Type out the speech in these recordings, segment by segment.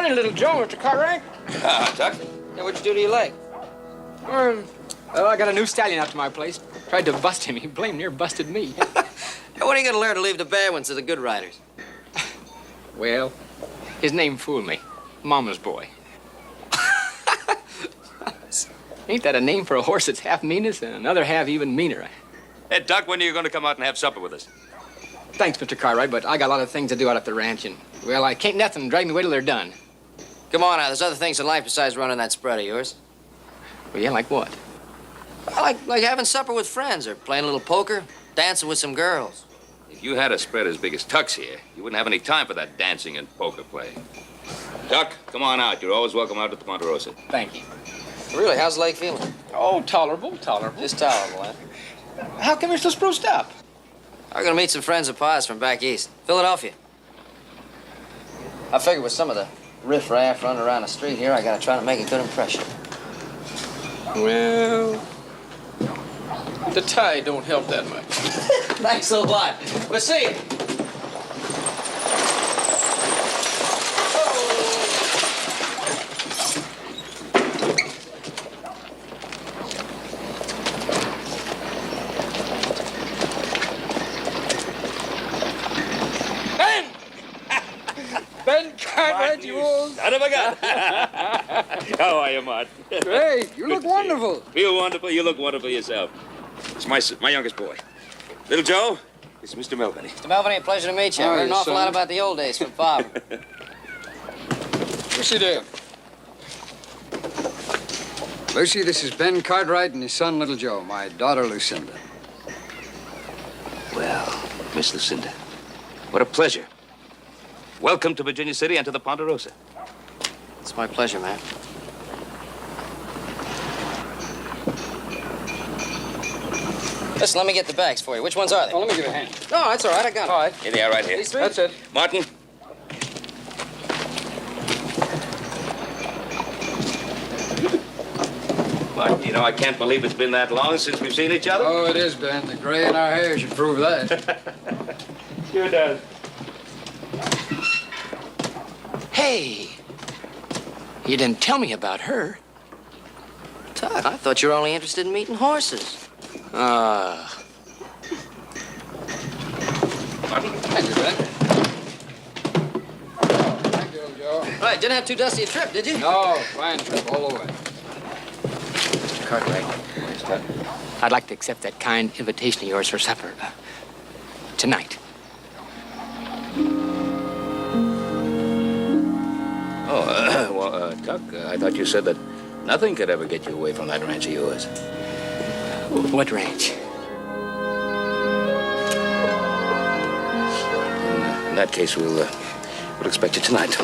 morning, little Joe, Mr. Cartwright. Tuck. Yeah, what'd you do to your leg? Well, I got a new stallion out to my place. Tried to bust him. He blamed near busted me. Hey, when are you gonna learn to leave the bad ones to the good riders? Well, his name fooled me. Mama's boy. Ain't that a name for a horse that's half meanness and another half even meaner? Hey, Tuck, when are you going to come out and have supper with us? Thanks, Mr. Cartwright, but I got a lot of things to do out at the ranch, and, well, I can't nothing drag me away till they're done. Come on now, there's other things in life besides running that spread of yours. Well, yeah, like what? Like having supper with friends or playing a little poker, dancing with some girls. If you had a spread as big as Tuck's here, you wouldn't have any time for that dancing and poker playing. Tuck, come on out. You're always welcome out at the Ponderosa. Thank you. Really, how's the leg feeling? Oh, tolerable. Just tolerable, huh? How come you're so spruced up? I'm gonna meet some friends of Pa's from back east, Philadelphia. I figure with some of the riff-raff running around the street here, I gotta try to make a good impression. Well, the tie don't help that much. Thanks a lot. We'll see you. Ben Cartwright, you old... Son of a gun. How are you, Mart? Hey, you look wonderful. Feel wonderful. You look wonderful yourself. It's my youngest boy. Little Joe, it's Mr. Melviney. Mr. Melviney, a pleasure to meet you. I heard an awful lot about the old days from Bob. Lucy there. Lucy, this is Ben Cartwright and his son, Little Joe, my daughter, Lucinda. Well, Miss Lucinda, what a pleasure. Welcome to Virginia City and to the Ponderosa. It's my pleasure, man. Listen, let me get the bags for you. Which ones are they? Oh, let me give you a hand. No, that's all right. I got them. All right. Here they are, right here. These three? That's it. Martin. Martin, you know, I can't believe it's been that long since we've seen each other. Oh, it is, Ben. The gray in our hair should prove that. Sure does. Hey, you didn't tell me about her. Tuck, I thought you were only interested in meeting horses. Martin. Thank you, Ben. Oh, thank you, Little Joe. Right, didn't have too dusty a trip, did you? No, fine trip all the way. Mr. Cartwright, I'd like to accept that kind invitation of yours for supper tonight. Tuck, I thought you said that nothing could ever get you away from that ranch of yours. What ranch? In that case, we'll expect you tonight.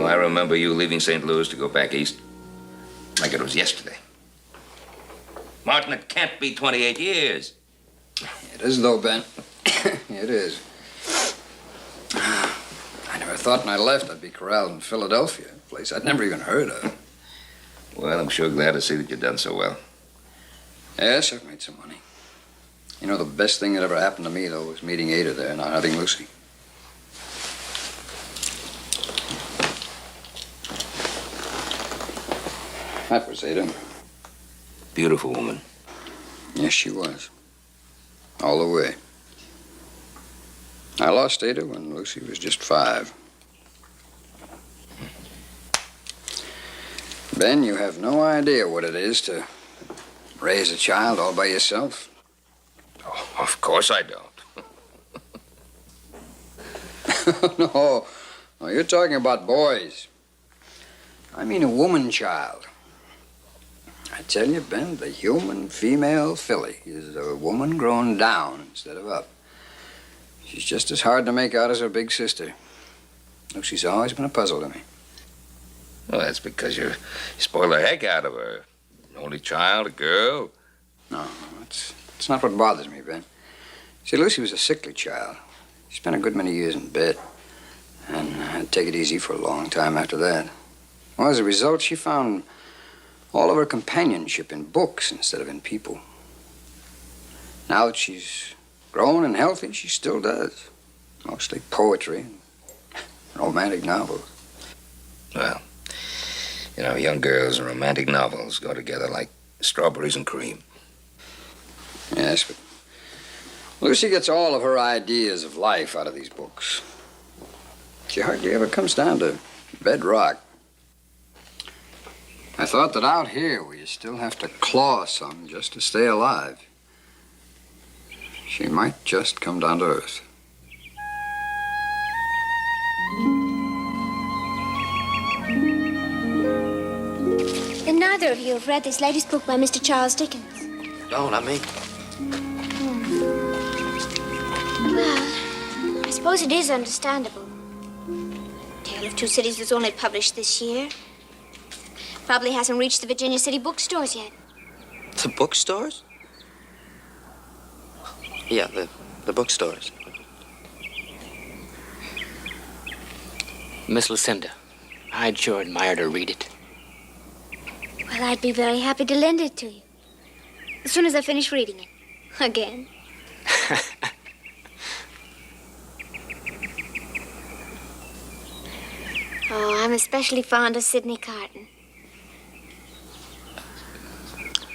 I remember you leaving St. Louis to go back east like it was yesterday. Martin, it can't be 28 years. It is, though, Ben. It is. I never thought when I left I'd be corralled in Philadelphia, a place I'd never even heard of. Well, I'm sure glad to see that you've done so well. Yes, I've made some money. You know, the best thing that ever happened to me, though, was meeting Ada there and not having Lucy. That was Ada. Beautiful woman. Yes, she was. All the way. I lost Ada when Lucy was just 5. Ben, you have no idea what it is to raise a child all by yourself. Oh, of course I don't. No, you're talking about boys. I mean a woman child. I tell you, Ben, the human female filly is a woman grown down instead of up. She's just as hard to make out as her big sister. Lucy's always been a puzzle to me. Well, that's because you spoil the heck out of her. An only child, a girl. No, it's not what bothers me, Ben. See, Lucy was a sickly child. She spent a good many years in bed. And I'd take it easy for a long time after that. Well, as a result, she found all of her companionship in books instead of in people. Now that she's grown and healthy, she still does. Mostly poetry and romantic novels. Well, you know, young girls and romantic novels go together like strawberries and cream. Yes, but Lucy gets all of her ideas of life out of these books. She hardly ever comes down to bedrock. I thought that out here where you still have to claw some just to stay alive, she might just come down to earth. Then neither of you have read this latest book by Mr. Charles Dickens. No, not me. Well, I suppose it is understandable. Tale of Two Cities was only published this year. Probably hasn't reached the Virginia City bookstores yet. The bookstores? Yeah, the bookstores. Miss Lucinda, I'd sure admire to read it. Well, I'd be very happy to lend it to you. As soon as I finish reading it. Again. Oh, I'm especially fond of Sidney Carton.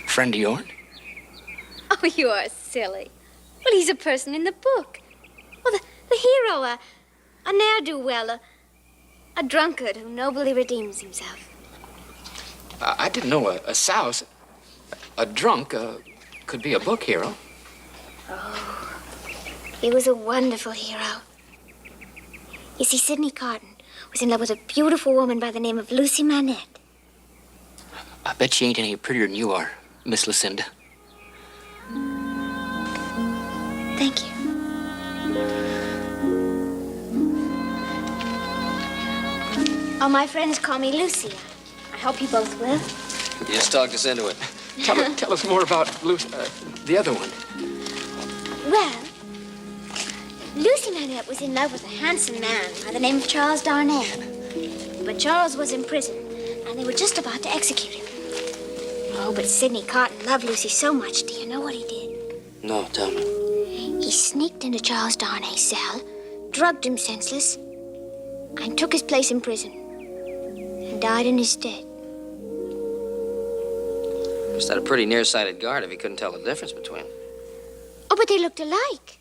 Friend of yours? Oh, you are silly. Well, he's a person in the book. Well, the hero, a ne'er-do-well, a drunkard who nobly redeems himself. I didn't know a souse, a drunk, could be a book hero. Oh, he was a wonderful hero. You see, Sidney Carton was in love with a beautiful woman by the name of Lucy Melviney. I bet she ain't any prettier than you are, Miss Lucinda. Thank you. All my friends call me Lucy. I hope you both will. You just talked us into it. Tell us more about the other one. Well, Lucy Melviney was in love with a handsome man by the name of Charles Darnell. But Charles was in prison, and they were just about to execute him. Oh, but Sidney Carton loved Lucy so much. Do you know what he did? No, tell me. He sneaked into Charles Darnay's cell, drugged him senseless, and took his place in prison, and died in his stead. Was that a pretty nearsighted guard if he couldn't tell the difference between them? Oh, but they looked alike.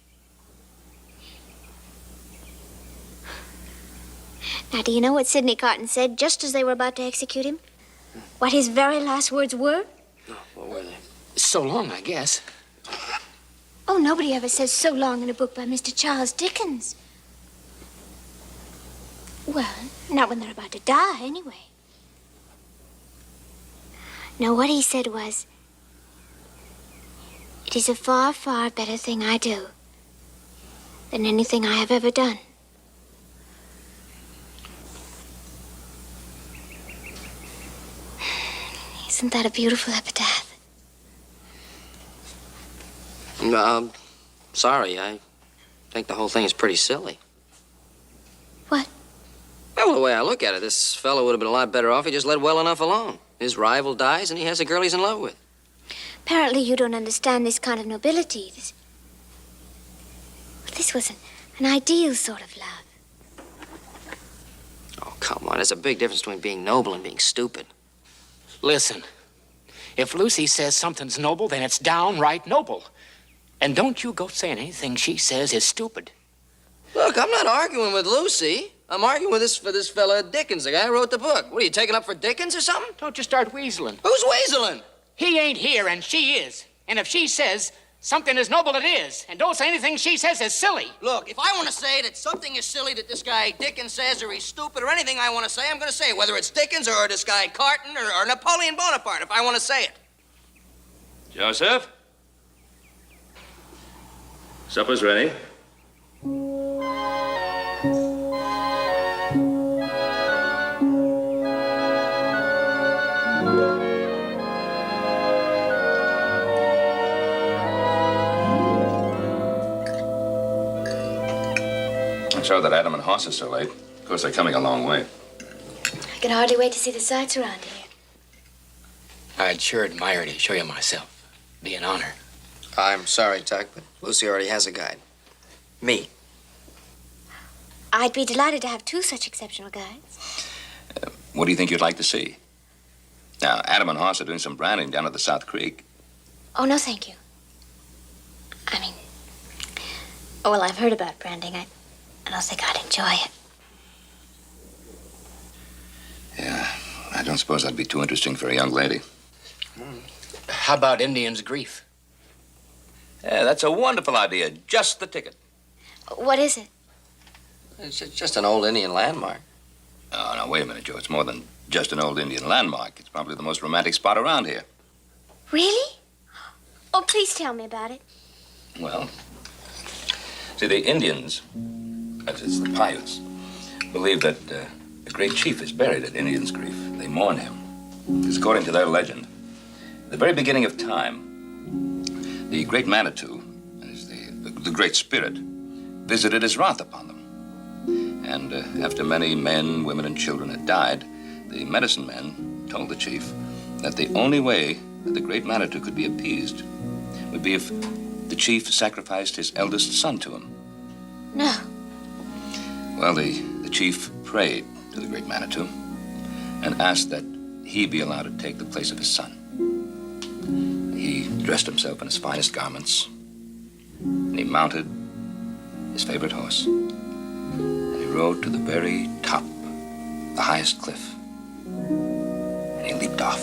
Now, do you know what Sidney Carton said just as they were about to execute him? What his very last words were? No, what were they? So long, I guess. Oh, nobody ever says so long in a book by Mr. Charles Dickens. Well, not when they're about to die, anyway. No, what he said was, "It is a far, far better thing I do than anything I have ever done." Isn't that a beautiful epitaph? Sorry, I think the whole thing is pretty silly. What? Well, the way I look at it, this fellow would have been a lot better off if he just let well enough alone. His rival dies, and he has a girl he's in love with. Apparently you don't understand this kind of nobility. This was an ideal sort of love. Oh, come on. There's a big difference between being noble and being stupid. Listen, if Lucy says something's noble, then it's downright noble. And don't you go saying anything she says is stupid. Look, I'm not arguing with Lucy. I'm arguing with this fella Dickens, the guy who wrote the book. What, are you taking up for Dickens or something? Don't you start weaseling. Who's weaseling? He ain't here, and she is. And if she says something is noble, it is. And don't say anything she says is silly. Look, if I want to say that something is silly that this guy Dickens says, or he's stupid, or anything I want to say, I'm going to say it, whether it's Dickens or this guy Carton or Napoleon Bonaparte, if I want to say it. Joseph? Supper's ready. I'm sorry that Adam and Hoss are so late. Of course, they're coming a long way. I can hardly wait to see the sights around here. I'd sure admire to show you myself. Be an honor. I'm sorry, Tuck, but Lucy already has a guide. Me. I'd be delighted to have two such exceptional guides. What do you think you'd like to see? Now, Adam and Hoss are doing some branding down at the South Creek. Oh, no, thank you. I mean, oh, well, I've heard about branding. I don't think I'd enjoy it. Yeah, I don't suppose that'd be too interesting for a young lady. How about Indian's grief? Yeah, that's a wonderful idea. Just the ticket. What is it? It's just an old Indian landmark. Oh, now, wait a minute, Joe. It's more than just an old Indian landmark. It's probably the most romantic spot around here. Really? Oh, please tell me about it. Well, see, the Indians, that is, the Paiutes, believe that a great chief is buried at Indian's grief. They mourn him. Because according to their legend, at the very beginning of time, the great Manitou, that is, the great spirit, visited his wrath upon them. And after many men, women, and children had died, the medicine men told the chief that the only way that the great Manitou could be appeased would be if the chief sacrificed his eldest son to him. No. Well, the chief prayed to the great Manitou and asked that he be allowed to take the place of his son. He dressed himself in his finest garments, and he mounted his favorite horse, and he rode to the very top, the highest cliff, and he leaped off.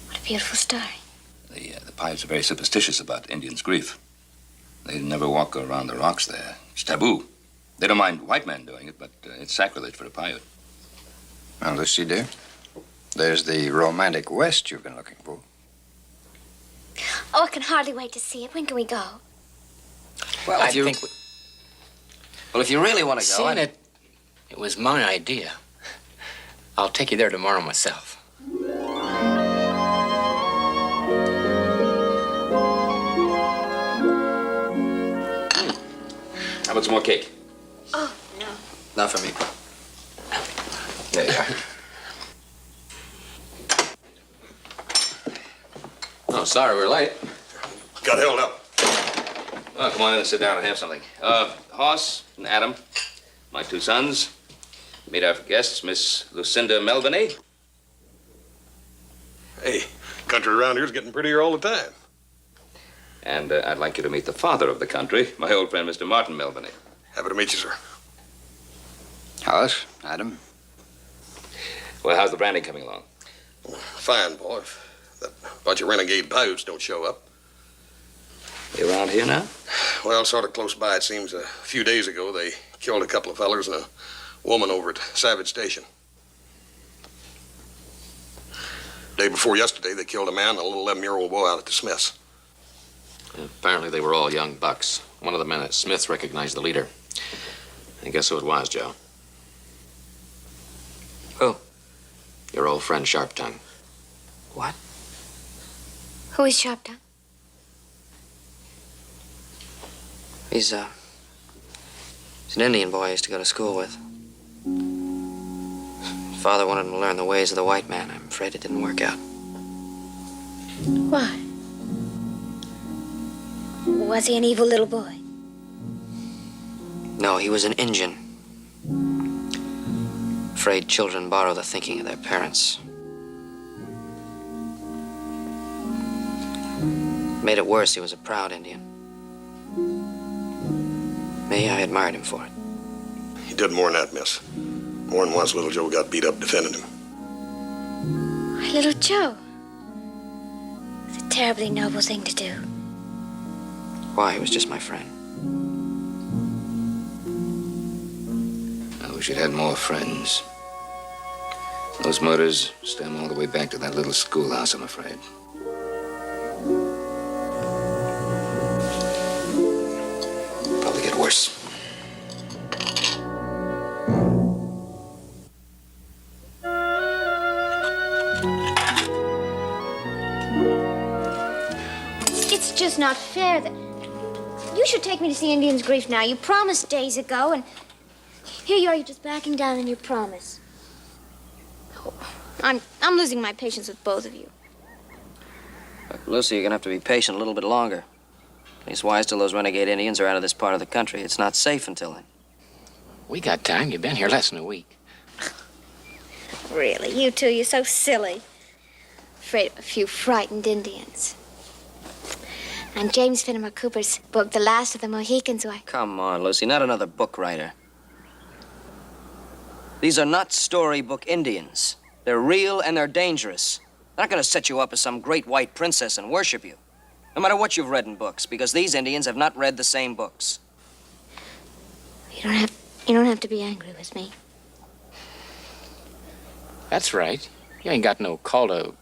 What a beautiful story. The Paiutes are very superstitious about Indians' grief. They never walk around the rocks there. It's taboo. They don't mind white men doing it, but it's sacrilege for a Paiute. Now, Lucy, dear, there's the romantic West you've been looking for. Oh, I can hardly wait to see it. When can we go? Well, I if you think well, if you really want to go, seeing it was my idea. I'll take you there tomorrow myself. How about some more cake? Oh, no. Not for me. There you are. Oh, sorry we're late. Got held up. Well, come on in and sit down and have something. Hoss and Adam, my two sons. Meet our guests, Miss Lucinda Melviney. Hey, country around here's getting prettier all the time. And I'd like you to meet the father of the country, my old friend, Mr. Martin Melviney. Happy to meet you, sir. Hoss, Adam. Well, how's the branding coming along? Fine, boy. If that bunch of renegade Paiutes don't show up. You around here now? Well, sort of close by, it seems. A few days ago, they killed a couple of fellers and a woman over at Savage Station. Day before yesterday, they killed a man and a little 11-year-old boy out at the Smiths. Apparently they were all young bucks. One of the men at Smith's recognized the leader. I guess who it was, Joe? Who? Your old friend Sharp Tongue. What? Who is Sharpton? He's an Indian boy I used to go to school with. Father wanted him to learn the ways of the white man. I'm afraid it didn't work out. Why? Was he an evil little boy? No, he was an Injun. Afraid children borrow the thinking of their parents. Made it worse, he was a proud Indian. Me, I admired him for it. He did more than that, miss. More than once, little Joe got beat up defending him. My little Joe. It's a terribly noble thing to do. Why? He was just my friend. I wish you'd had more friends. Those murders stem all the way back to that little schoolhouse, I'm afraid. Probably get worse. It's just not fair that You should take me to see Indian's Grief now. You promised days ago, and here you are, you're just backing down on your promise. Oh, I'm losing my patience with both of you. Lucy, you're gonna have to be patient a little bit longer. At least wise till those renegade Indians are out of this part of the country. It's not safe until then. We got time. You've been here less than a week. Really, you two, you're so silly. Afraid of a few frightened Indians. And James Fenimore Cooper's book, The Last of the Mohicans, why... Come on, Lucy, not another book writer. These are not storybook Indians. They're real and they're dangerous. They're not gonna set you up as some great white princess and worship you. No matter what you've read in books, because these Indians have not read the same books. You don't have to be angry with me. That's right. You ain't got no call to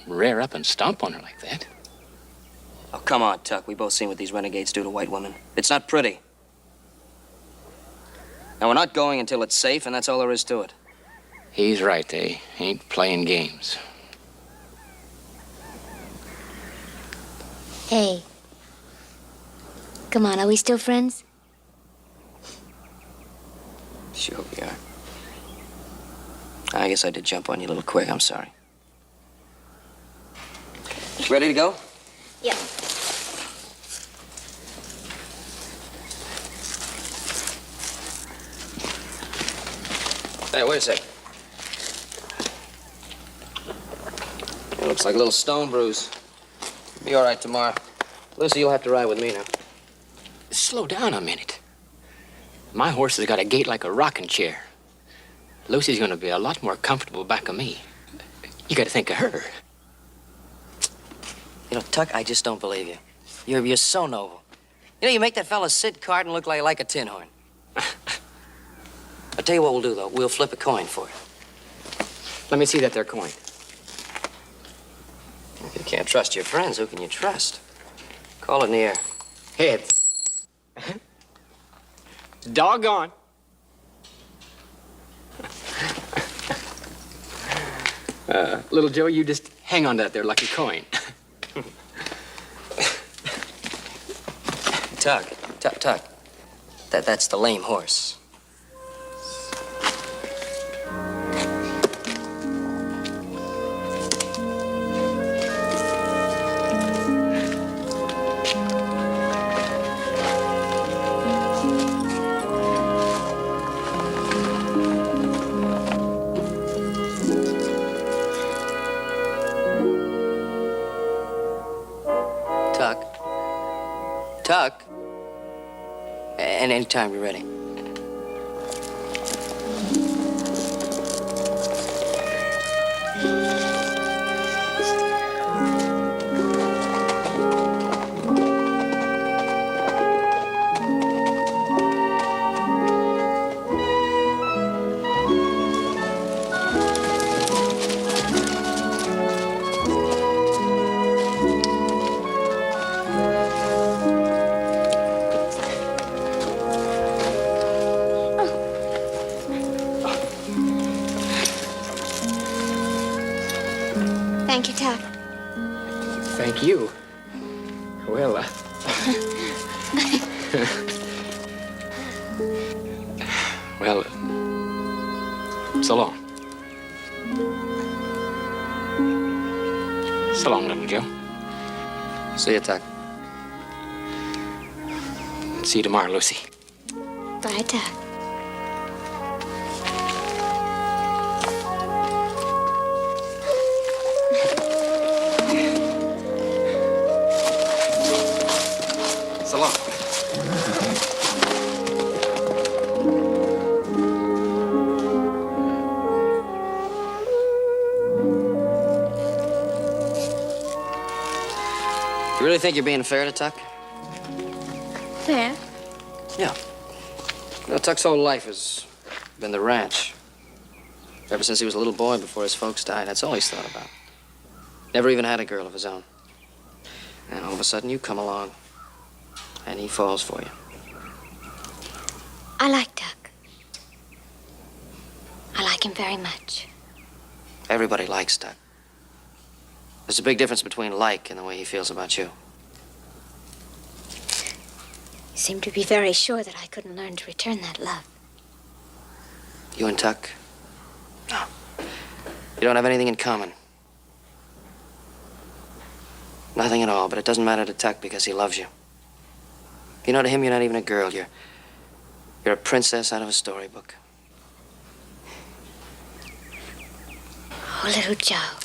rear up and stomp on her like that. Oh, come on, Tuck. We've both seen what these renegades do to white women. It's not pretty. Now, we're not going until it's safe, and that's all there is to it. He's right. They ain't playing games. Hey. Come on, are we still friends? Sure we are. I guess I did jump on you a little quick. I'm sorry. Ready to go? Yeah. Hey, wait a sec. It looks like a little stone bruise. Be all right tomorrow. Lucy, you'll have to ride with me now. Slow down a minute. My horse has got a gait like a rocking chair. Lucy's going to be a lot more comfortable back of me. You got to think of her. You know, Tuck, I just don't believe you. You're so noble. You know, you make that fella Sid Carton look like a tin horn. I'll tell you what we'll do, though. We'll flip a coin for it. Let me see that there coin. If you can't trust your friends, who can you trust? Call it in the air. Heads. Doggone. Little Joe, you just hang on to that there lucky coin. Tuck. That's the lame horse. Tuck. And anytime you're ready. Thank you, Tuck. Thank you. Well, well, so long. So long, little Joe. See you, Tuck. See you tomorrow, Lucy. Bye, Tuck. So long. You really think you're being fair to Tuck? Fair? Yeah. You know, Tuck's whole life has been the ranch. Ever since he was a little boy before his folks died, that's all he's thought about. Never even had a girl of his own. And all of a sudden you come along, and he falls for you. I like Tuck. I like him very much. Everybody likes Tuck. There's a big difference between like and the way he feels about you. You seem to be very sure that I couldn't learn to return that love. You and Tuck? No. You don't have anything in common. Nothing at all, but it doesn't matter to Tuck because he loves you. You know, to him, you're not even a girl. You're a princess out of a storybook. Oh, little Joe.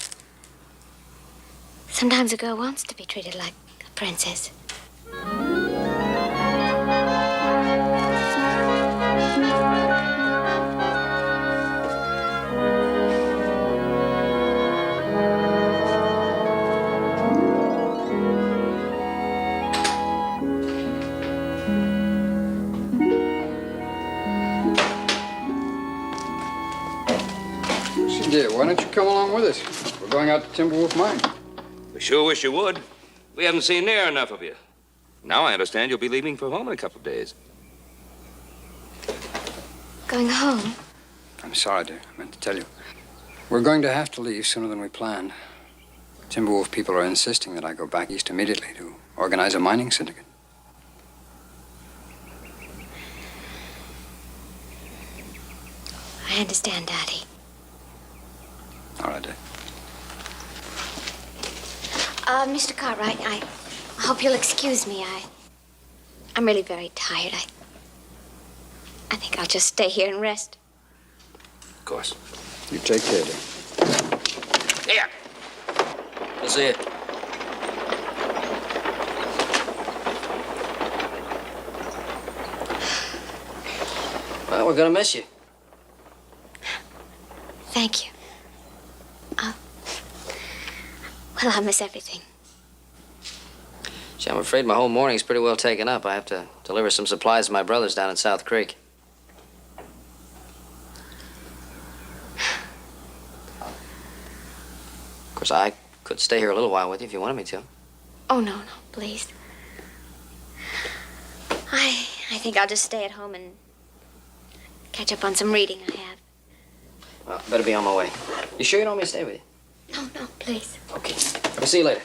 Sometimes a girl wants to be treated like a princess. Dear, why don't you come along with us? We're going out to Timberwolf Mine. We sure wish you would. We haven't seen near enough of you. Now I understand you'll be leaving for home in a couple of days. Going home? I'm sorry, dear. I meant to tell you. We're going to have to leave sooner than we planned. Timberwolf people are insisting that I go back east immediately to organize a mining syndicate. I understand, Daddy. All right, dear. Mr. Cartwright, I hope you'll excuse me. I'm really very tired. I think I'll just stay here and rest. Of course. You take care, dear. Here. We'll see you. Well, we're gonna miss you. Thank you. Well, I'll miss everything. Gee, I'm afraid my whole morning's pretty well taken up. I have to deliver some supplies to my brothers down in South Creek. Of course, I could stay here a little while with you if you wanted me to. Oh, no, please. I think I'll just stay at home and catch up on some reading I have. Well, better be on my way. You sure you don't want me to stay with you? No, please. Okay. We'll see you later.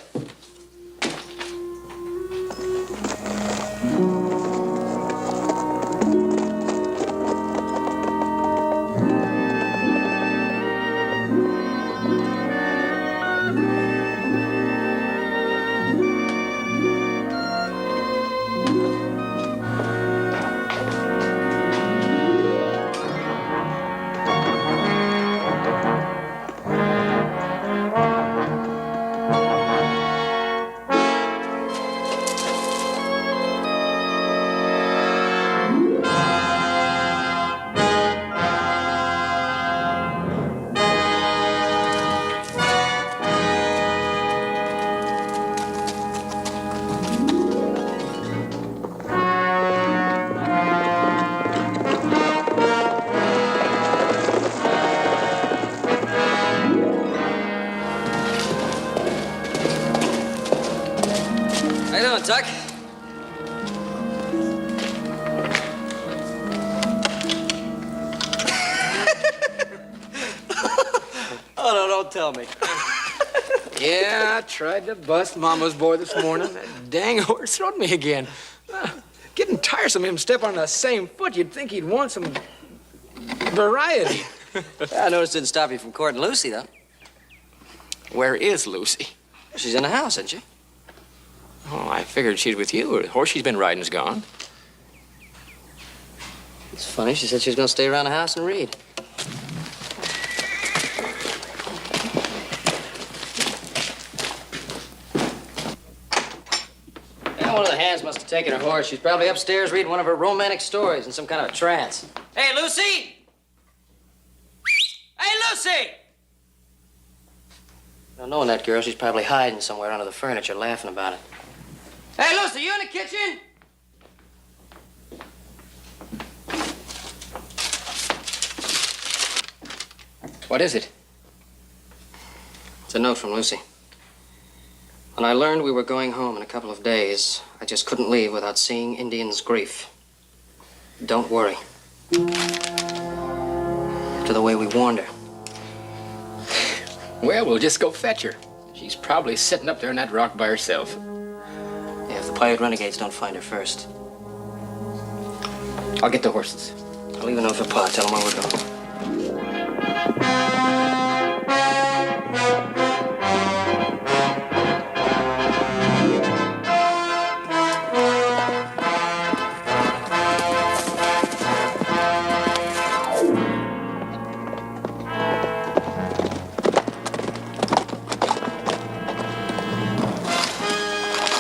How you doing, Tuck? Oh, no, don't tell me. Yeah, I tried to bust Mama's boy this morning. That dang horse rode me again. Getting tiresome of him stepping on the same foot. You'd think he'd want some variety. I noticed it didn't stop you from courting Lucy, though. Where is Lucy? She's in the house, isn't she? Oh, I figured she's with you. The horse she's been riding's gone. It's funny. She said she was going to stay around the house and read. Yeah, one of the hands must have taken her horse. She's probably upstairs reading one of her romantic stories in some kind of a trance. Hey, Lucy! Hey, Lucy! Now, knowing that girl, she's probably hiding somewhere under the furniture, laughing about it. Hey, Lucy, you in the kitchen? What is it? It's a note from Lucy. When I learned we were going home in a couple of days, I just couldn't leave without seeing Indian's grief. Don't worry. After the way we warned her. Well, we'll just go fetch her. She's probably sitting up there in that rock by herself. Yeah, if the pirate renegades don't find her first. I'll get the horses. I'll leave a note for Pa. Tell him where we're going.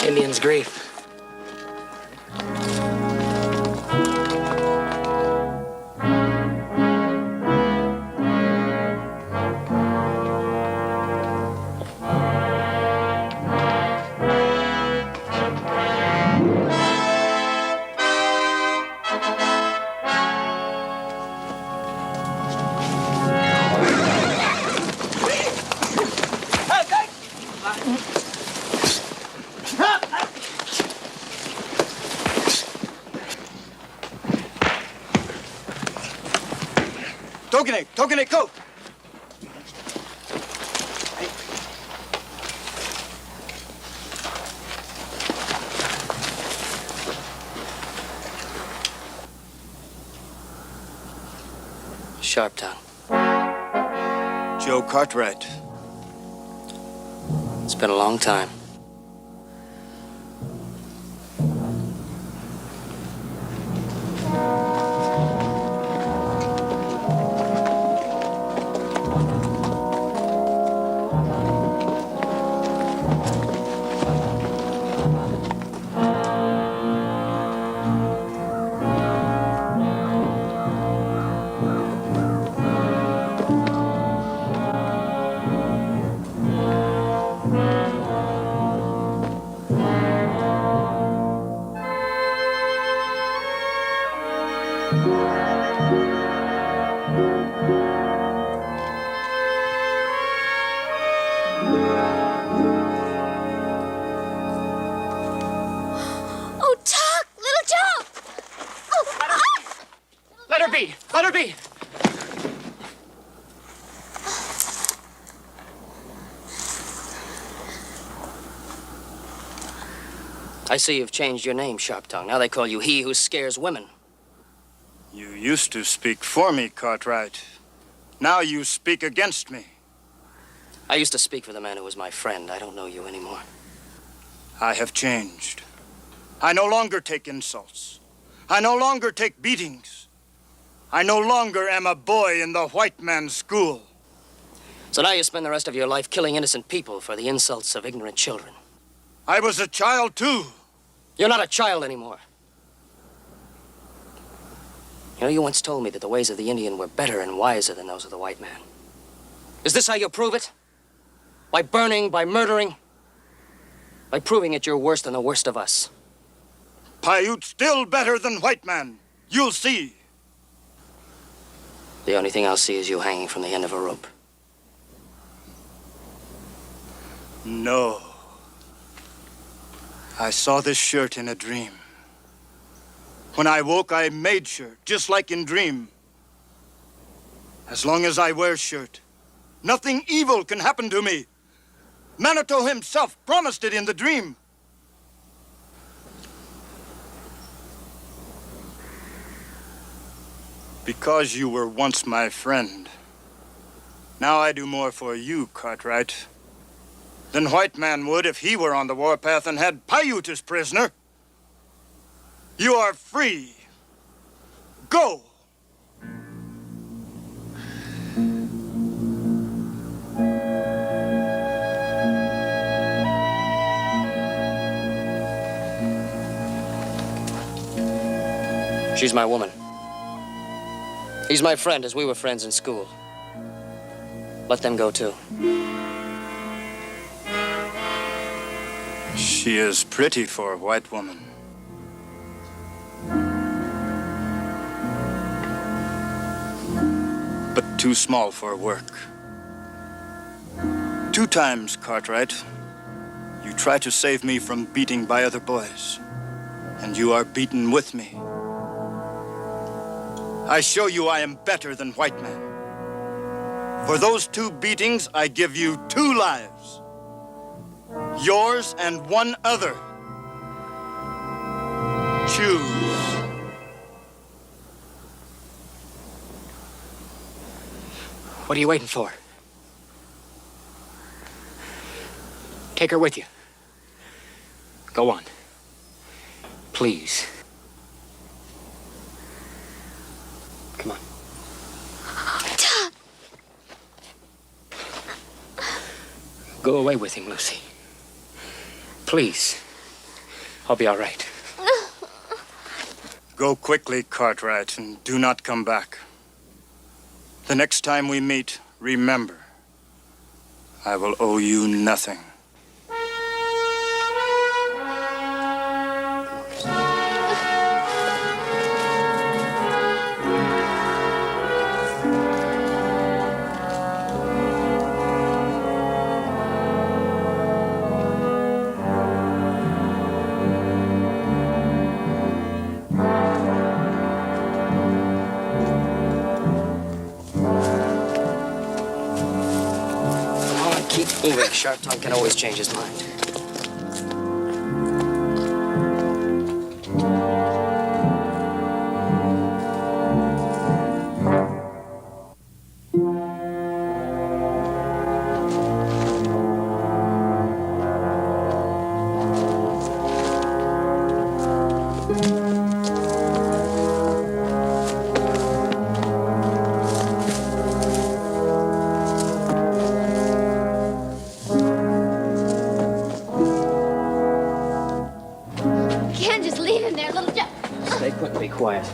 Indian's grief. Tokene, go! Sharptown. Joe Cartwright. It's been a long time. Oh, Tuck! Little Joe! Oh, Let her be! Let her be! I see you've changed your name, Sharptongue. Now they call you he who scares women. You used to speak for me, Cartwright. Now you speak against me. I used to speak for the man who was my friend. I don't know you anymore. I have changed. I no longer take insults. I no longer take beatings. I no longer am a boy in the white man's school. So now you spend the rest of your life killing innocent people for the insults of ignorant children. I was a child, too. You're not a child anymore. You know, you once told me that the ways of the Indian were better and wiser than those of the white man. Is this how you prove it? By burning, by murdering? By proving that you're worse than the worst of us? Paiute still better than white man. You'll see. The only thing I'll see is you hanging from the end of a rope. No. I saw this shirt in a dream. When I woke, I made shirt, just like in dream. As long as I wear shirt, nothing evil can happen to me. Manitou himself promised it in the dream. Because you were once my friend, now I do more for you, Cartwright, than white man would if he were on the warpath and had Paiute as prisoner. You are free. Go. She's my woman. He's my friend, as we were friends in school. Let them go, too. She is pretty for a white woman. But too small for work. 2 times, Cartwright, you try to save me from beating by other boys, and you are beaten with me. I show you I am better than white man. For those 2 beatings, I give you 2 lives. Yours and one other. Choose. What are you waiting for? Take her with you. Go on. Please. Come on. Go away with him, Lucy. Please. I'll be all right. Go quickly, Cartwright, and do not come back. The next time we meet, remember, I will owe you nothing. Moving. Sharp tongue can always change his mind. Be quiet.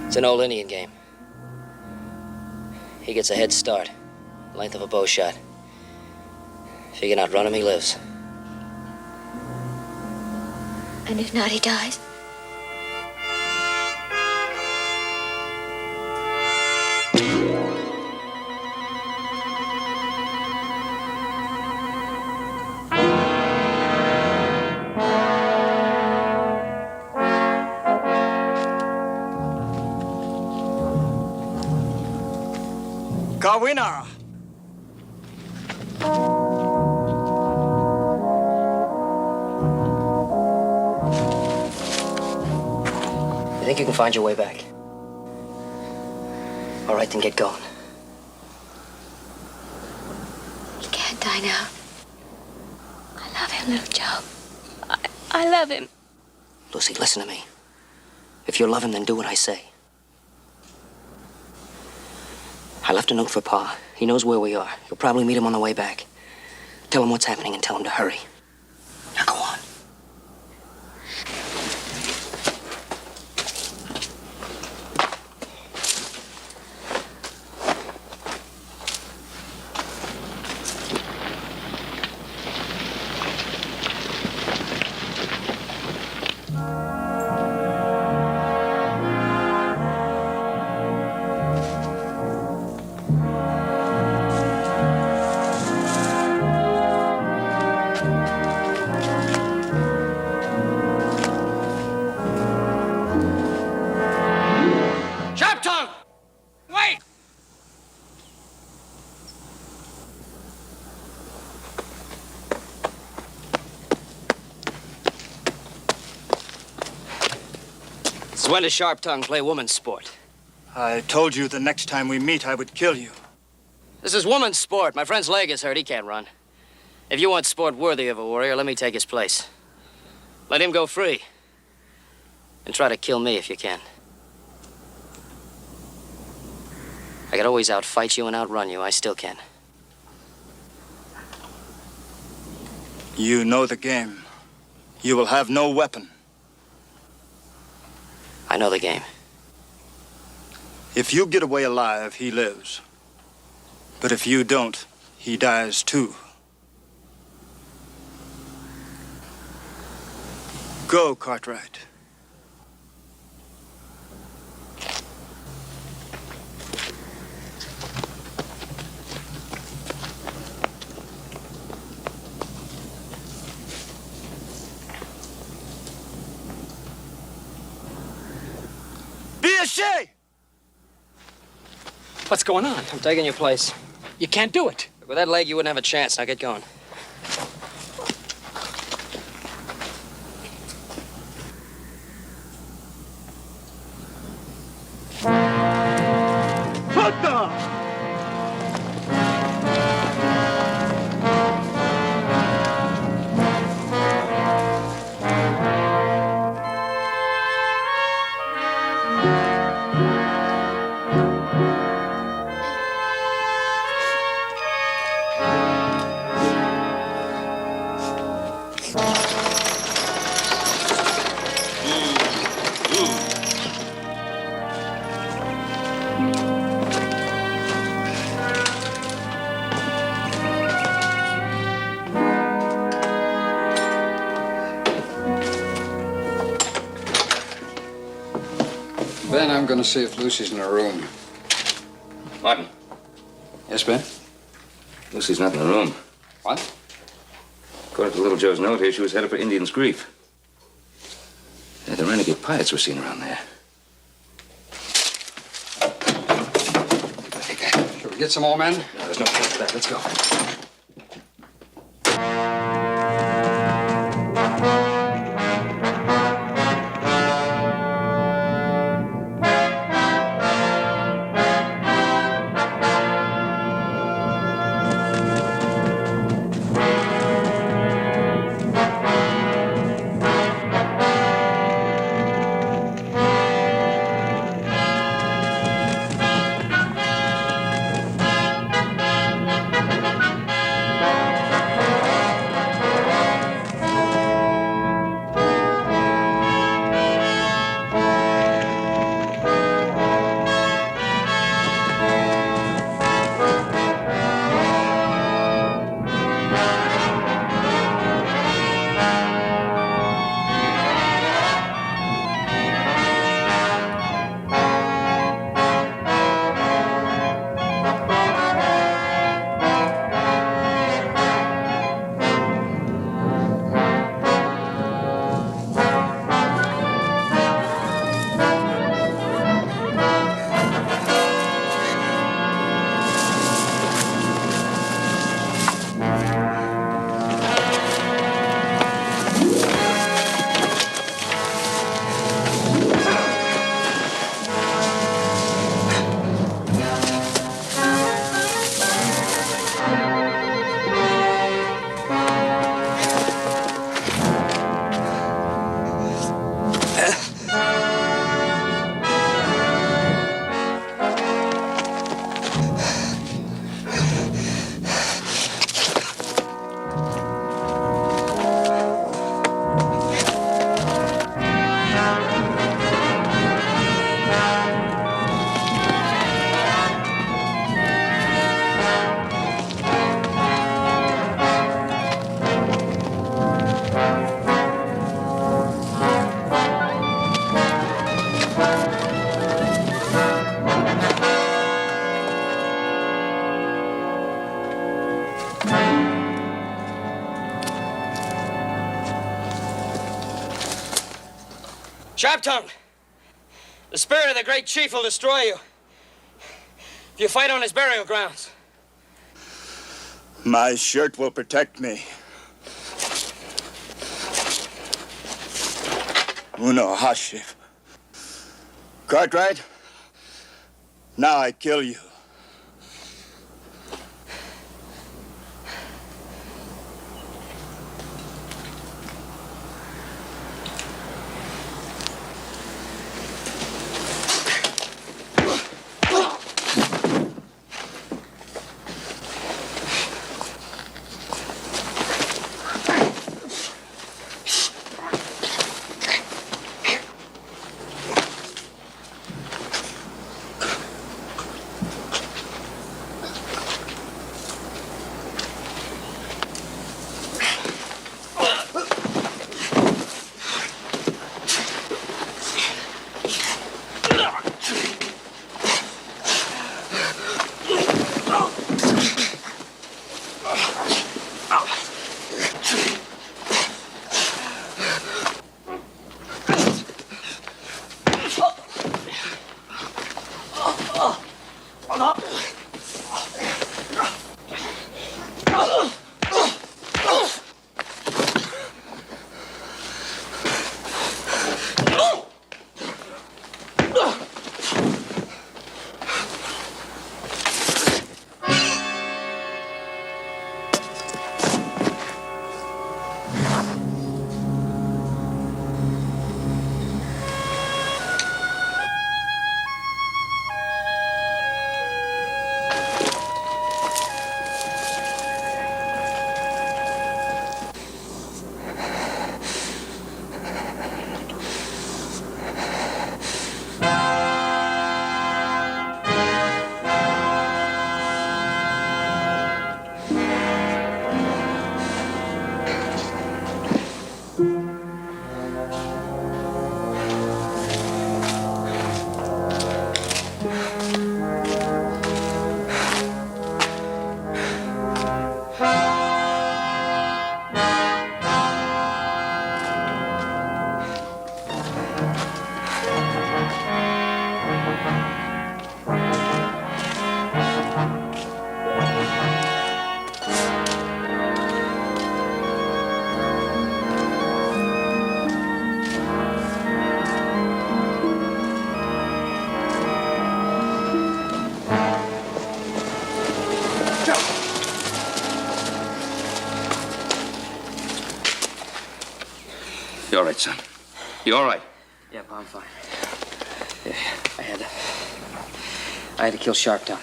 It's an old Indian game. He gets a head start, length of a bow shot. If he can outrun him, he lives. And if not, he dies? Kawina! You think you can find your way back? All right, then get going. He can't die now. I love him, little Joe. I love him. Lucy, listen to me. If you love him, then do what I say. I left a note for Pa. He knows where we are. You'll probably meet him on the way back. Tell him what's happening and tell him to hurry. Now go on. When does Sharp Tongue play woman's sport? I told you the next time we meet, I would kill you. This is woman's sport. My friend's leg is hurt. He can't run. If you want sport worthy of a warrior, let me take his place. Let him go free. And try to kill me if you can. I could always outfight you and outrun you. I still can. You know the game. You will have no weapon. I know the game. If you get away alive, he lives. But if you don't, he dies too. Go, Cartwright. say! What's going on? I'm taking your place. You can't do it. With that leg, you wouldn't have a chance. Now get going. Ben, I'm gonna see if Lucy's in her room. Martin, Yes, Ben? Lucy's not in the room. What? According to Little Joe's note here, she was headed for Indian's Grief. Yeah, the renegade pirates were seen around there. Shall we get some more men? No, there's no time for that. Let's go. Sharp-tongue! The spirit of the great chief will destroy you if you fight on his burial grounds. My shirt will protect me. Uno Hashif. Cartwright, now I kill you. son? You all right? Yeah, Pa, I'm fine. Yeah, I had to kill Sharptongue.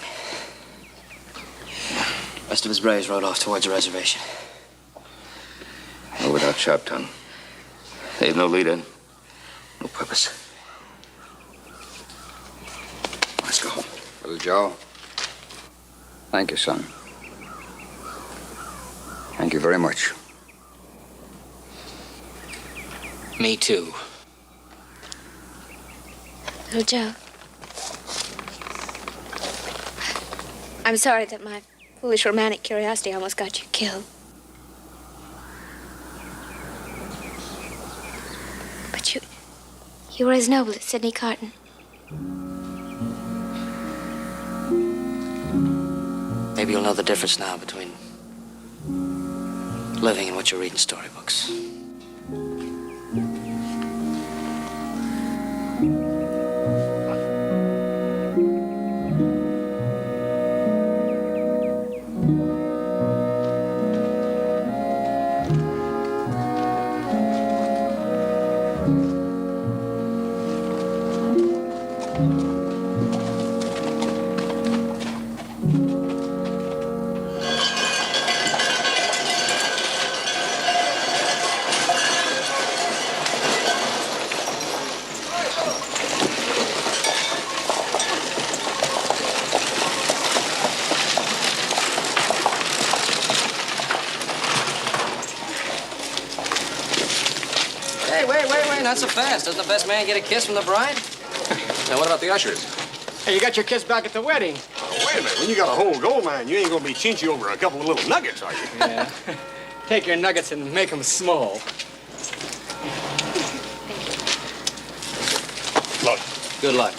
Rest of his braves rode off towards the reservation. No, without Sharptongue. They have no leader, no purpose. Let's go home. Little Joe, thank you, son. Thank you very much. Me too. Little Joe. I'm sorry that my foolish romantic curiosity almost got you killed. But you were as noble as Sidney Carton. Maybe you'll know the difference now between living and what you read in storybooks. Wait, not so fast. Doesn't the best man get a kiss from the bride? Now, what about the ushers? Hey, you got your kiss back at the wedding. Wait a minute. When you got a whole gold mine, you ain't gonna be chinchy over a couple of little nuggets, are you? Yeah. Take your nuggets and make them small. Look. Good luck.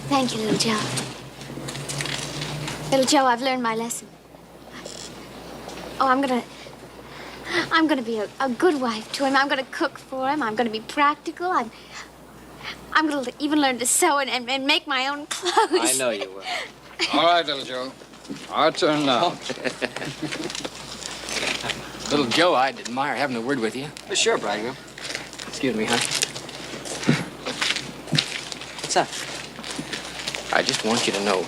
Thank you, Little Joe. Little Joe, I've learned my lesson. Oh, I'm gonna be a good wife to him. I'm gonna cook for him. I'm gonna be practical. I'm gonna even learn to sew and make my own clothes. I know you will. All right, little Joe. Our turn now. Little Joe, I'd admire having a word with you. For sure, bridegroom. Excuse me, hon. What's up? I just want you to know,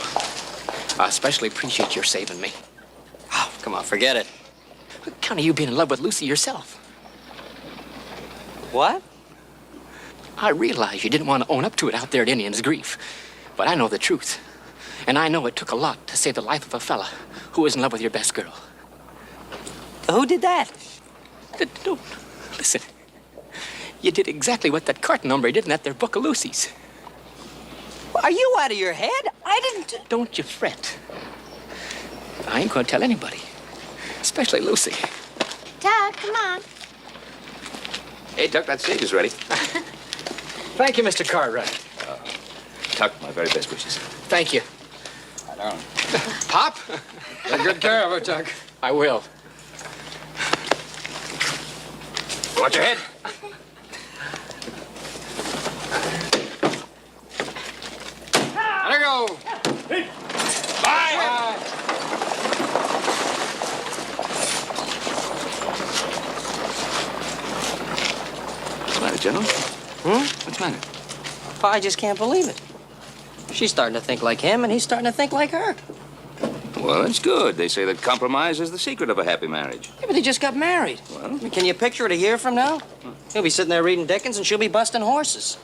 I especially appreciate your saving me. Oh, come on, forget it. Count of you being in love with Lucy yourself. What? I realize you didn't want to own up to it out there at Indian's Grief, but I know the truth. And I know it took a lot to save the life of a fella who was in love with your best girl. Who did that? Don't listen. You did exactly what that Carton hombre did in that there book of Lucy's. Are you out of your head? I didn't... Don't you fret. I ain't gonna tell anybody, especially Lucy. Doug, come on. Hey, Tuck, that stage is ready. Thank you, Mr. Cartwright. Tuck, my very best wishes. Thank you. I don't. Pop? Take good care of her, Tuck. I will. Watch your head. Let her go. Bye. What's the matter, General? What's the matter? Pa, I just can't believe it. She's starting to think like him, and he's starting to think like her. Well, that's good. They say that compromise is the secret of a happy marriage. Yeah, but they just got married. Well? I mean, can you picture it a year from now? He'll be sitting there reading Dickens, and she'll be busting horses.